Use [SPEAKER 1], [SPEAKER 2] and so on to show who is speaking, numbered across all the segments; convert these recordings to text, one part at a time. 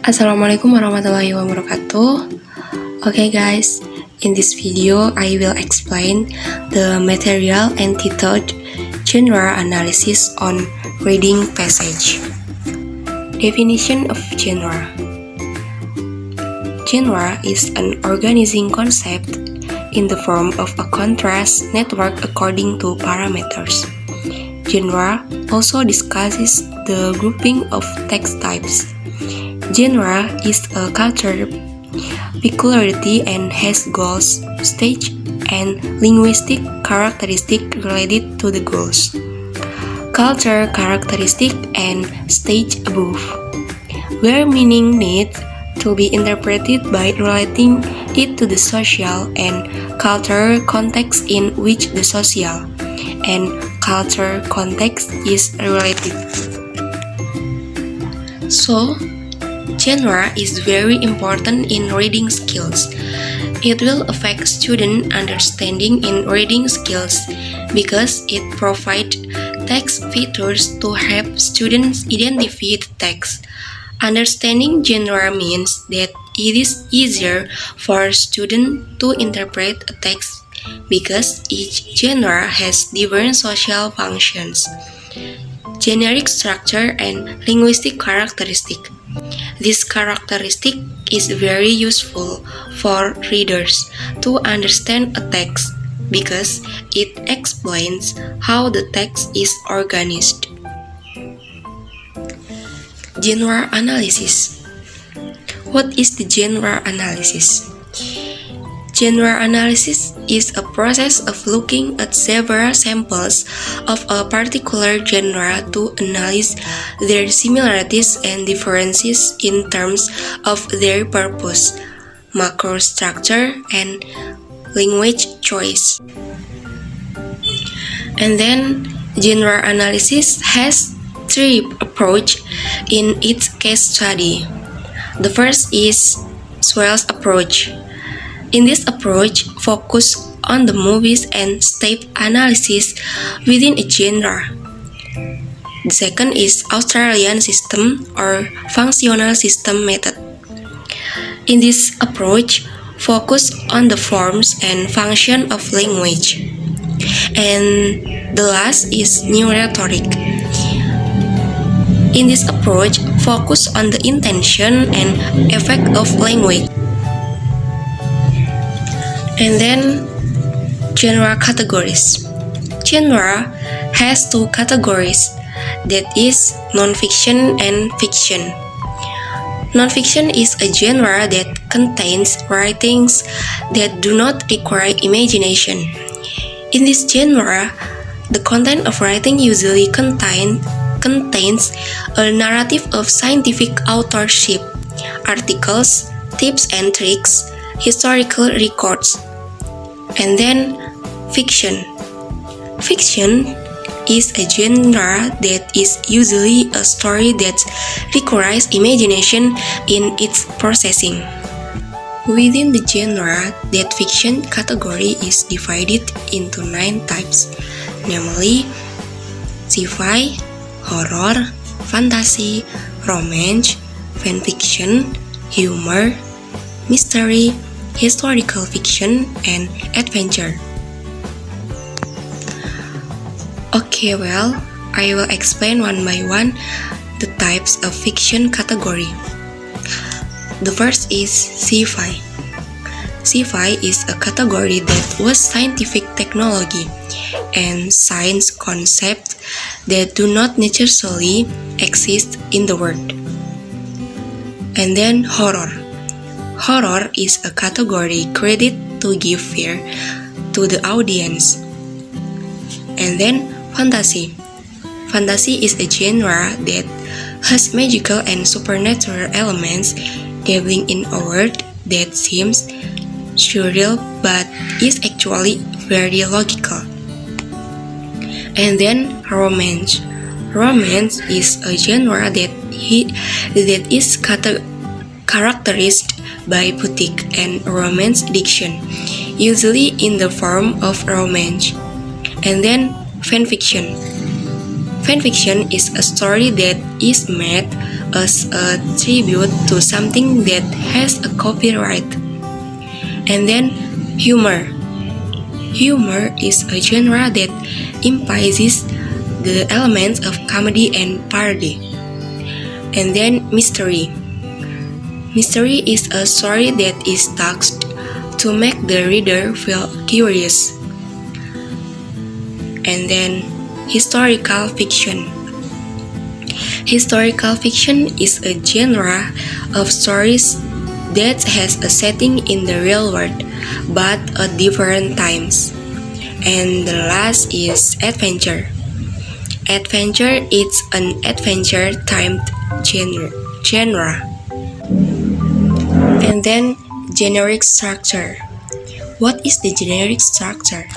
[SPEAKER 1] Assalamualaikum warahmatullahi wabarakatuh. Okay guys, in this video I will explain the material and titled genre analysis on reading passage. Definition of genre. Genre is an organizing concept in the form of a contrast network according to parameters. Genre also discusses the grouping of text types. Genre is a culture peculiarity and has goals, stage, and linguistic characteristics related to the goals. Culture characteristic and stage above, where meaning needs to be interpreted by relating it to the social and cultural context in which the social and culture context is related. So, genre is very important in reading skills. It will affect student understanding in reading skills because it provides text features to help students identify the text. Understanding genre means that it is easier for students to interpret a text because each genre has different social functions, generic structure, and linguistic characteristic. This characteristic is very useful for readers to understand a text because it explains how the text is organized. Genre analysis. What is the genre analysis? Genre analysis is a process of looking at several samples of a particular genre to analyze their similarities and differences in terms of their purpose, macro structure, and language choice. And then, genre analysis has three approaches in its case study. The first is Swell's approach. In this approach, focus on the movies and step analysis within a genre. The second is Australian system or functional system method. In this approach, focus on the forms and function of language. And the last is new rhetoric. In this approach, focus on the intention and effect of language. And then, genre categories. Genre has two categories, that is, non-fiction and fiction. Non-fiction is a genre that contains writings that do not require imagination. In this genre, the content of writing usually contains a narrative of scientific authorship, articles, tips and tricks, historical records. And then, fiction. Fiction is a genre that is usually a story that requires imagination in its processing. Within the genre, that fiction category is divided into 9 types, namely sci-fi, horror, fantasy, romance, fanfiction, humor, mystery, historical fiction, and adventure. Okay, well, I will explain one by one the types of fiction category. The first is sci-fi. Sci-fi is a category that was scientific technology and science concepts that do not necessarily exist in the world. And then horror. Horror is a category created to give fear to the audience. And then fantasy. Fantasy is a genre that has magical and supernatural elements dabbling in a world that seems surreal but is actually very logical. And then romance. Romance is a genre that is characterized by poetic and romance diction, usually in the form of romance. And then fanfiction. Fanfiction is a story that is made as a tribute to something that has a copyright. And then humor. Humor is a genre that emphasizes the elements of comedy and parody. And then mystery. Mystery is a story that is told to make the reader feel curious. And then historical fiction. Historical fiction is a genre of stories that has a setting in the real world, but at different times. And the last is adventure. Adventure is an adventure-themed genre. And then generic structure. What is the generic structure?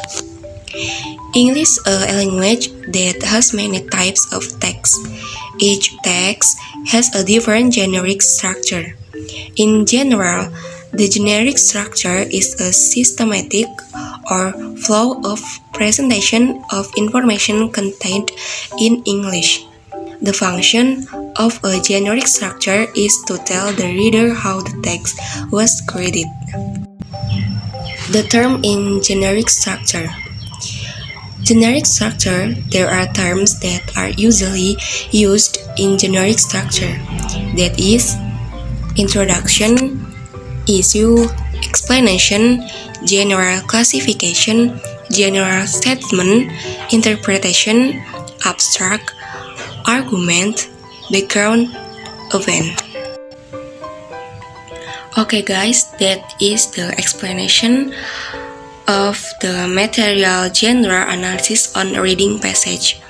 [SPEAKER 1] English is a language that has many types of text. Each text has a different generic structure. In general, the generic structure is a systematic or flow of presentation of information contained in English. The function of a generic structure is to tell the reader how the text was created. The term in generic structure. Generic structure, there are terms that are usually used in generic structure. That is, introduction, issue, explanation, general classification, general statement, interpretation, abstract, argument, background, event. Okay guys, that is the explanation of the material genre analysis on reading passage.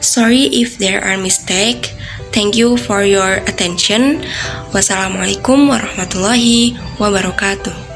[SPEAKER 1] Sorry if there are mistakes. Thank you for your attention. Wassalamualaikum warahmatullahi wabarakatuh.